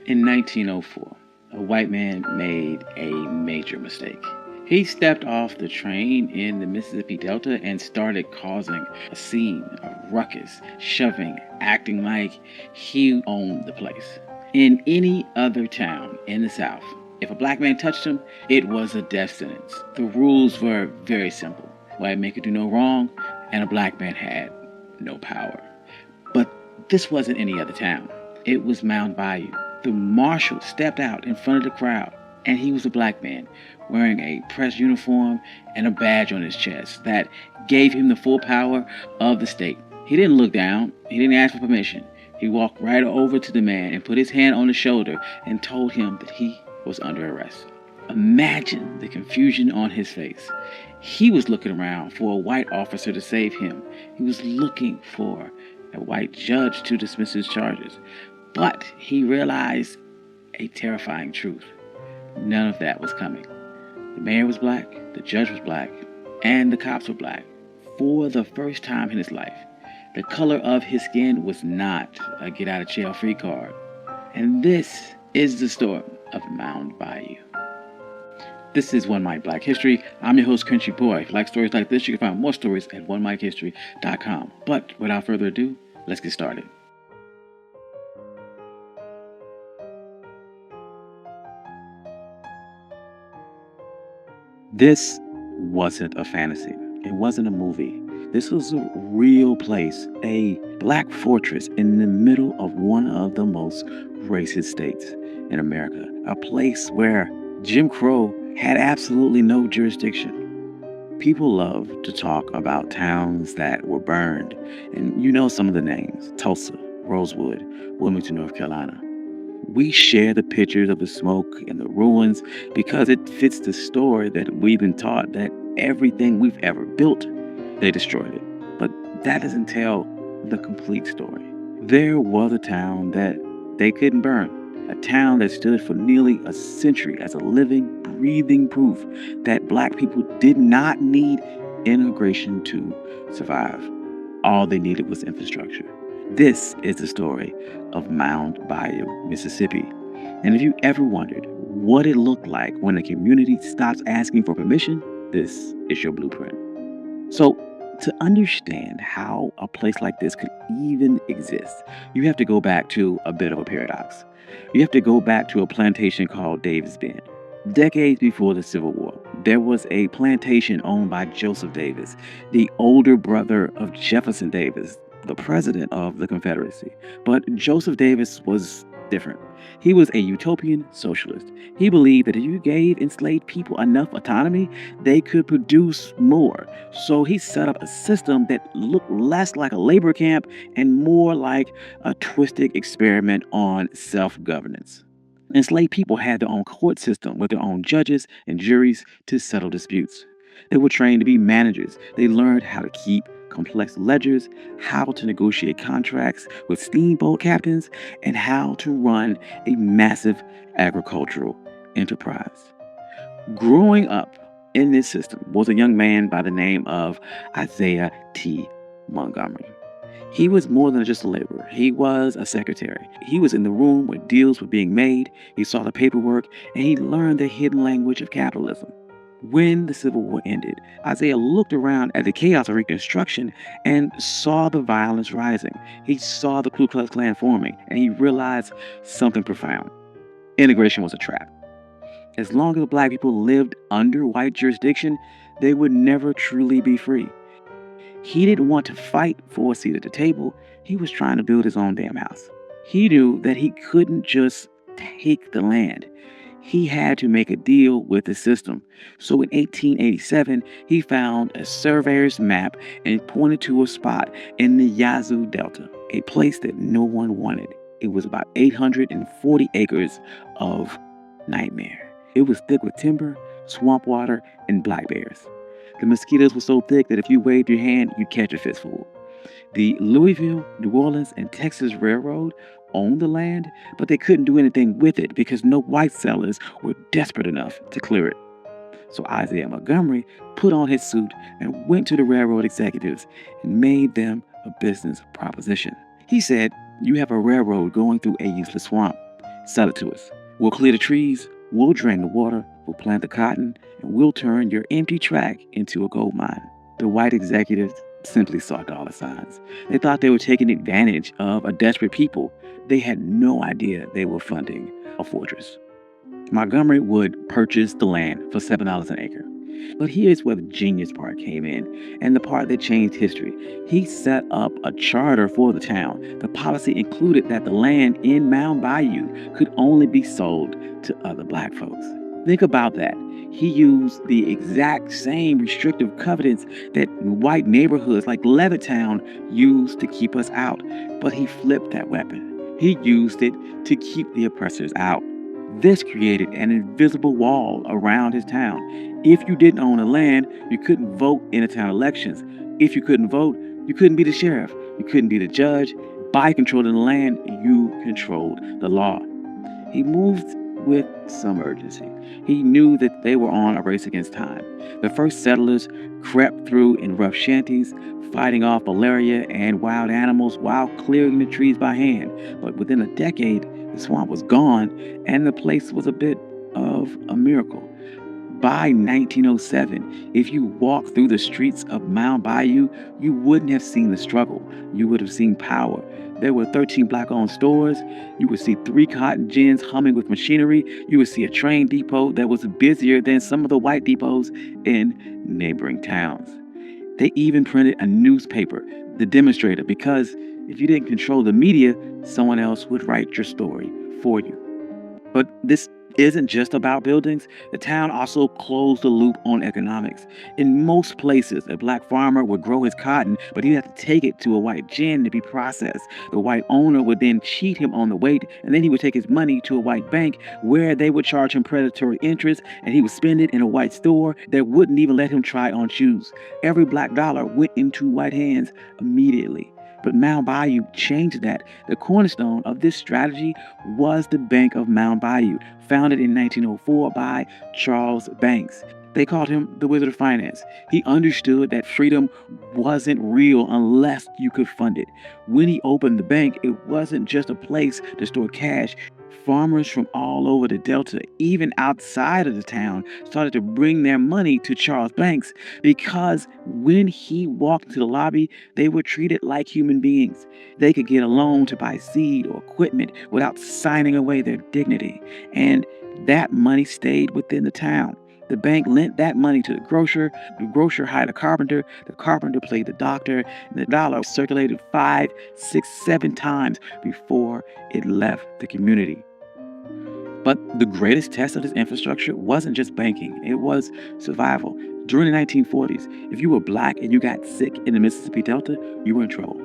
In 1904, a white man made a major mistake. He stepped off the train in the Mississippi Delta and started causing a scene, a ruckus, shoving, acting like he owned the place. In any other town in the South, if a black man touched him, it was a death sentence. The rules were very simple. White man could do no wrong, and a black man had no power. But this wasn't any other town. It was Mound Bayou. The marshal stepped out in front of the crowd, and he was a black man wearing a press uniform and a badge on his chest that gave him the full power of the state. He didn't look down. He didn't ask for permission. He walked right over to the man and put his hand on his shoulder and told him that he was under arrest. Imagine the confusion on his face. He was looking around for a white officer to save him. He was looking for a white judge to dismiss his charges. But he realized a terrifying truth. None of that was coming. The mayor was black, the judge was black, and the cops were black. For the first time in his life, the color of his skin was not a get-out-of-jail-free card. And this is the story of Mound Bayou. This is One Mic Black History. I'm your host, Country Boy. If you like stories like this, you can find more stories at onemichistory.com. But without further ado, let's get started. This wasn't a fantasy. It wasn't a movie. This was a real place, a black fortress in the middle of one of the most racist states in America. A place where Jim Crow had absolutely no jurisdiction. People love to talk about towns that were burned, and you know some of the names: Tulsa, Rosewood, Wilmington, North Carolina. We share the pictures of the smoke and the ruins because it fits the story that we've been taught that everything we've ever built, they destroyed it. But that doesn't tell the complete story. There was a town that they couldn't burn, a town that stood for nearly a century as a living, breathing proof that black people did not need immigration to survive. All they needed was infrastructure. This is the story of Mound Bayou, Mississippi. And if you ever wondered what it looked like when a community stops asking for permission, this is your blueprint. So, to understand how a place like this could even exist, you have to go back to a bit of a paradox. You have to go back to a plantation called Davis Bend. Decades before the Civil War, there was a plantation owned by Joseph Davis, the older brother of Jefferson Davis, the president of the Confederacy. But Joseph Davis was different. He was a utopian socialist. He believed that if you gave enslaved people enough autonomy, they could produce more. So he set up a system that looked less like a labor camp and more like a twisted experiment on self-governance. Enslaved people had their own court system with their own judges and juries to settle disputes. They were trained to be managers. They learned how to keep complex ledgers, how to negotiate contracts with steamboat captains, and how to run a massive agricultural enterprise. Growing up in this system was a young man by the name of Isaiah T. Montgomery. He was more than just a laborer. He was a secretary. He was in the room where deals were being made. He saw the paperwork, and he learned the hidden language of capitalism. When the Civil War ended, Isaiah looked around at the chaos of Reconstruction and saw the violence rising. He saw the Ku Klux Klan forming, and he realized something profound. Integration was a trap. As long as black people lived under white jurisdiction, they would never truly be free. He didn't want to fight for a seat at the table. He was trying to build his own damn house. He knew that he couldn't just take the land. He had to make a deal with the system. So in 1887, he found a surveyor's map and pointed to a spot in the Yazoo Delta, a place that no one wanted. It was about 840 acres of nightmare. It was thick with timber, swamp water, and black bears. The mosquitoes were so thick that if you waved your hand, you'd catch a fistful. The Louisville, New Orleans, and Texas Railroad owned the land, but they couldn't do anything with it because no white settlers were desperate enough to clear it. So Isaiah Montgomery put on his suit and went to the railroad executives and made them a business proposition. He said, "You have a railroad going through a useless swamp. Sell it to us. We'll clear the trees, we'll drain the water, we'll plant the cotton, and we'll turn your empty tract into a gold mine. The white executives simply saw dollar signs. They thought they were taking advantage of a desperate people. They had no idea they were funding a fortress. Montgomery would purchase the land for $7 an acre. But here's where the genius part came in, and the part that changed history. He set up a charter for the town. The policy included that the land in Mound Bayou could only be sold to other black folks. Think about that. He used the exact same restrictive covenants that white neighborhoods like Levittown used to keep us out, but he flipped that weapon. He used it to keep the oppressors out. This created an invisible wall around his town. If you didn't own the land, you couldn't vote in the town elections. If you couldn't vote, you couldn't be the sheriff. You couldn't be the judge. By controlling the land, you controlled the law. He moved with some urgency. He knew that they were on a race against time. The first settlers crept through in rough shanties, fighting off malaria and wild animals while clearing the trees by hand. But within a decade, the swamp was gone, and the place was a bit of a miracle. By 1907, if you walked through the streets of Mound Bayou, you wouldn't have seen the struggle. You would have seen power. There were 13 black-owned stores. You would see 3 cotton gins humming with machinery. You would see a train depot that was busier than some of the white depots in neighboring towns. They even printed a newspaper, The Demonstrator, because if you didn't control the media, someone else would write your story for you. But this isn't just about buildings. The town also closed the loop on economics. In most places, a black farmer would grow his cotton, but he'd have to take it to a white gin to be processed. The white owner would then cheat him on the weight, and then he would take his money to a white bank where they would charge him predatory interest, and he would spend it in a white store that wouldn't even let him try on shoes. Every black dollar went into white hands immediately. But Mound Bayou changed that. The cornerstone of this strategy was the Bank of Mound Bayou, founded in 1904 by Charles Banks. They called him the Wizard of Finance. He understood that freedom wasn't real unless you could fund it. When he opened the bank, it wasn't just a place to store cash. Farmers from all over the Delta, even outside of the town, started to bring their money to Charles Banks because when he walked into the lobby, they were treated like human beings. They could get a loan to buy seed or equipment without signing away their dignity. And that money stayed within the town. The bank lent that money to the grocer hired a carpenter, the carpenter played the doctor, and the dollar circulated 5, 6, 7 times before it left the community. But the greatest test of this infrastructure wasn't just banking, it was survival. During the 1940s, if you were black and you got sick in the Mississippi Delta, you were in trouble.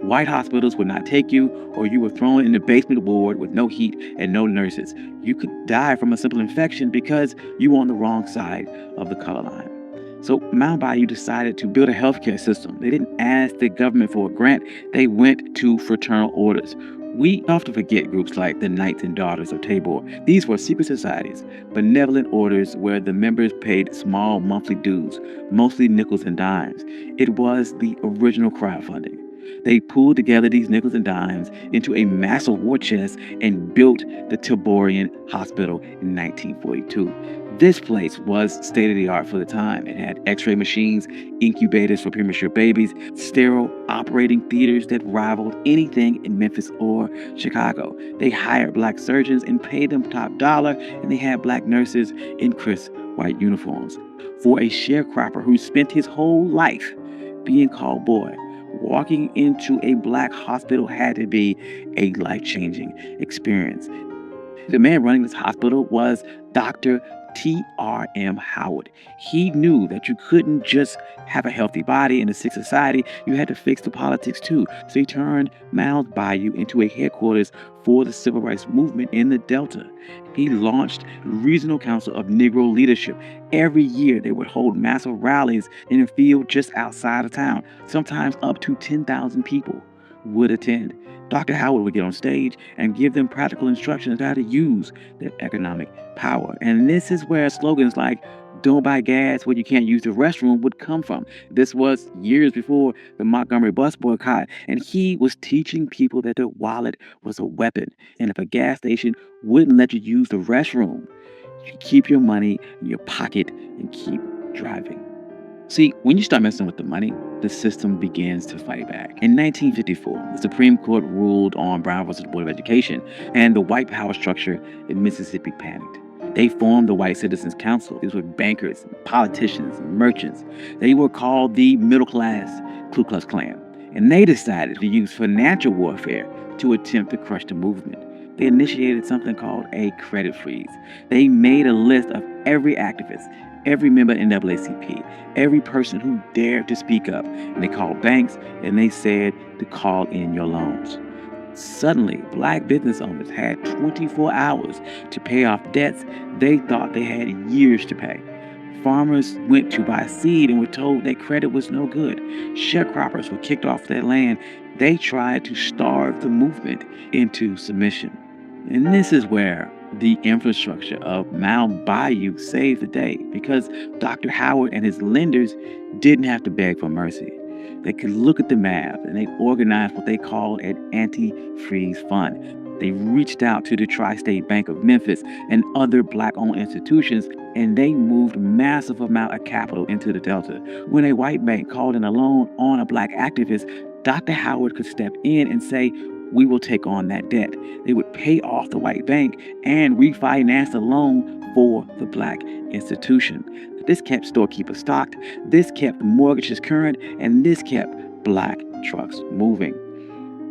White hospitals would not take you, or you were thrown in the basement ward with no heat and no nurses. You could die from a simple infection because you were on the wrong side of the color line. So Mound Bayou decided to build a healthcare system. They didn't ask the government for a grant. They went to fraternal orders. We often forget groups like the Knights and Daughters of Tabor. These were secret societies, benevolent orders where the members paid small monthly dues, mostly nickels and dimes. It was the original crowdfunding. They pulled together these nickels and dimes into a massive war chest and built the Taborian Hospital in 1942. This place was state-of-the-art for the time. It had x-ray machines, incubators for premature babies, sterile operating theaters that rivaled anything in Memphis or Chicago. They hired black surgeons and paid them top dollar, and they had black nurses in crisp white uniforms. For a sharecropper who spent his whole life being called boy, walking into a black hospital had to be a life-changing experience. The man running this hospital was Dr. T.R.M. Howard. He knew that you couldn't just have a healthy body in a sick society, you had to fix the politics too. So he turned Mound Bayou into a headquarters for the civil rights movement in the Delta. He launched Regional Council of Negro Leadership. Every year they would hold massive rallies in a field just outside of town. Sometimes up to 10,000 people would attend. Dr. Howard would get on stage and give them practical instructions on how to use their economic power. And this is where slogans like Don't buy gas where you can't use the restroom would come from. This was years before the Montgomery bus boycott, and he was teaching people that their wallet was a weapon. And if a gas station wouldn't let you use the restroom, you keep your money in your pocket and keep driving. See, when you start messing with the money, the system begins to fight back. In 1954, the Supreme Court ruled on Brown versus Board of Education, and the white power structure in Mississippi panicked. They formed the White Citizens Council. These were bankers, politicians, and merchants. They were called the middle class Ku Klux Klan. And they decided to use financial warfare to attempt to crush the movement. They initiated something called a credit freeze. They made a list of every activist, every member in NAACP, every person who dared to speak up. And they called banks and they said to call in your loans. Suddenly, black business owners had 24 hours to pay off debts they thought they had years to pay. Farmers went to buy seed and were told that credit was no good. Sharecroppers were kicked off their land. They tried to starve the movement into submission. And this is where the infrastructure of Mound Bayou saved the day, because Dr. Howard and his lenders didn't have to beg for mercy. They could look at the map and they organized what they called an anti-freeze fund. They reached out to the Tri-State Bank of Memphis and other black-owned institutions, and they moved massive amount of capital into the Delta. When a white bank called in a loan on a black activist, Dr. Howard could step in and say, "We will take on that debt." They would pay off the white bank and refinance the loan for the black institution. This kept storekeepers stocked, this kept mortgages current, and this kept black trucks moving.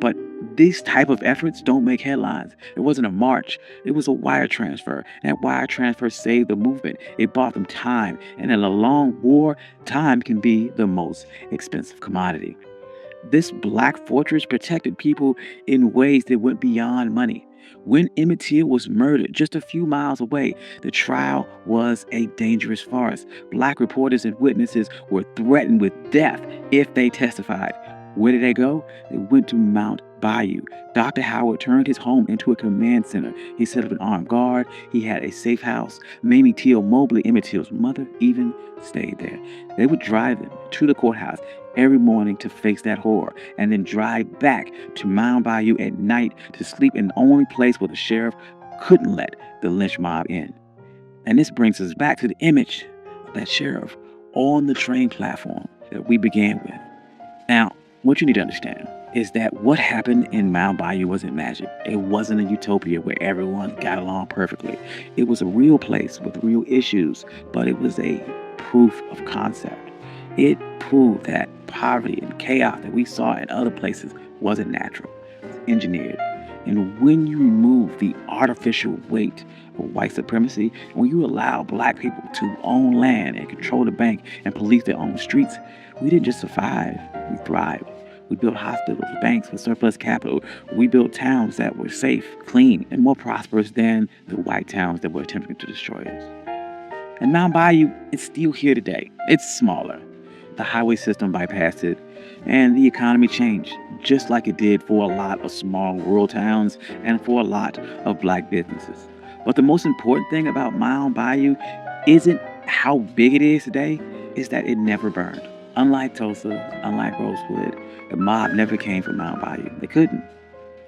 But these type of efforts don't make headlines. It wasn't a march, it was a wire transfer. And that wire transfer saved the movement. It bought them time. And in a long war, time can be the most expensive commodity. This black fortress protected people in ways that went beyond money. When Emmett Till was murdered just a few miles away, the trial was a dangerous farce. Black reporters and witnesses were threatened with death if they testified. Where did they go? They went to Mound Bayou. Dr. Howard turned his home into a command center. He set up an armed guard. He had a safe house. Mamie Till Mobley, Emmett Till's mother, even stayed there. They would drive them to the courthouse every morning to face that horror, and then drive back to Mound Bayou at night to sleep in the only place where the sheriff couldn't let the lynch mob in. And this brings us back to the image of that sheriff on the train platform that we began with. Now, what you need to understand is that what happened in Mound Bayou wasn't magic. It wasn't a utopia where everyone got along perfectly. It was a real place with real issues, but it was a proof of concept. It proved that poverty and chaos that we saw in other places wasn't natural. It was engineered. And when you remove the artificial weight of white supremacy, when you allow black people to own land and control the bank and police their own streets, we didn't just survive, we thrived. We built hospitals, banks with surplus capital. We built towns that were safe, clean, and more prosperous than the white towns that were attempting to destroy us. And Mound Bayou is still here today. It's smaller. The highway system bypassed it, and the economy changed, just like it did for a lot of small rural towns and for a lot of black businesses. But the most important thing about Mound Bayou isn't how big it is today, is that it never burned. Unlike Tulsa, unlike Rosewood, the mob never came from Mound Bayou. They couldn't.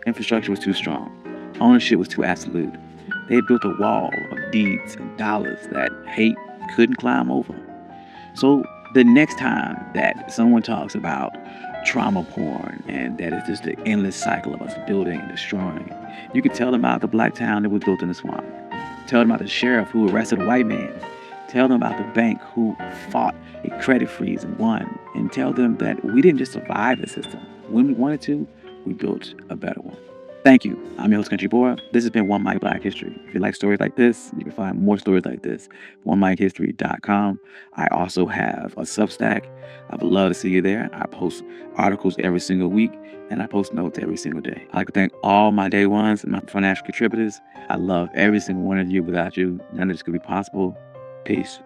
Infrastructure was too strong. Ownership was too absolute. They had built a wall of deeds and dollars that hate couldn't climb over. So the next time that someone talks about trauma porn and that it's just an endless cycle of us building and destroying, you can tell them about the black town that was built in the swamp. Tell them about the sheriff who arrested a white man. Tell them about the bank who fought a credit freeze and won. And tell them that we didn't just survive the system. When we wanted to, we built a better one. Thank you. I'm your host, Country Boy. This has been One Mic Black History. If you like stories like this, you can find more stories like this. OneMicHistory.com. I also have a Substack. I would love to see you there. I post articles every single week, and I post notes every single day. I'd like to thank all my day ones and my financial contributors. I love every single one of you. Without you, none of this could be possible. Peace.